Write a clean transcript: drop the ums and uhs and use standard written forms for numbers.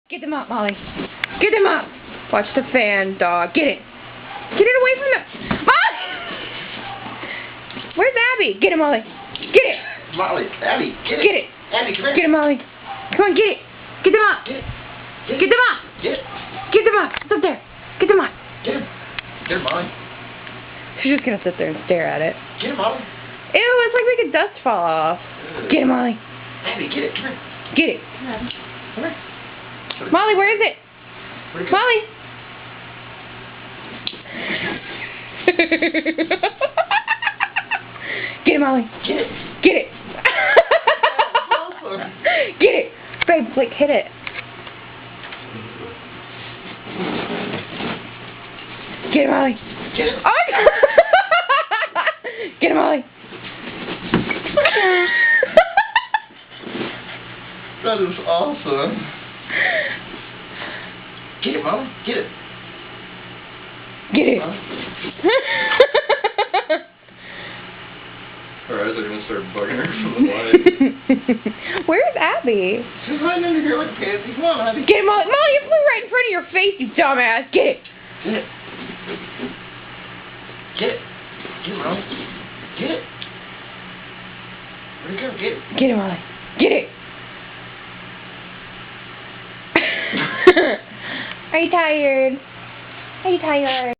Get them up, Molly. Get them up. Watch the fan, dog. Get it. Get it away from the... Molly! Where's Abby? Get it, Molly. Get it. Molly, Abby, get it. Get it. Abby, come here. Get it, Molly. Come on, get it. Get them up. Get it. Get them up. Get it. Get them up. It's up there. Get them up. Get him. Get him, Molly. She's just going to sit there and stare at it. Get him, Molly. Ew, it's like making dust fall off. Get it, Molly. Abby, get it. Come here. Get it. Come here, Abby. Come here. Molly, where is it? Where'd it go? Molly. Get it, Molly. Get it. Get it. Awesome. Get it. Babe, like, hit it. Get it, Molly. Get it. Oh! Get it, Molly. That is awesome. Get it, Molly. Get it. Get it. Her eyes are gonna start bugging her from the light. Where's Abby? She's hiding under here like a pansy. Come on, Abby. Get it, Molly. Molly, you flew right in front of your face, you dumbass. Get it. Get it. Get it. Get it, Molly. Get it. Where'd it go? Get it. Get it, Molly. Get it. Are you tired? Are you tired?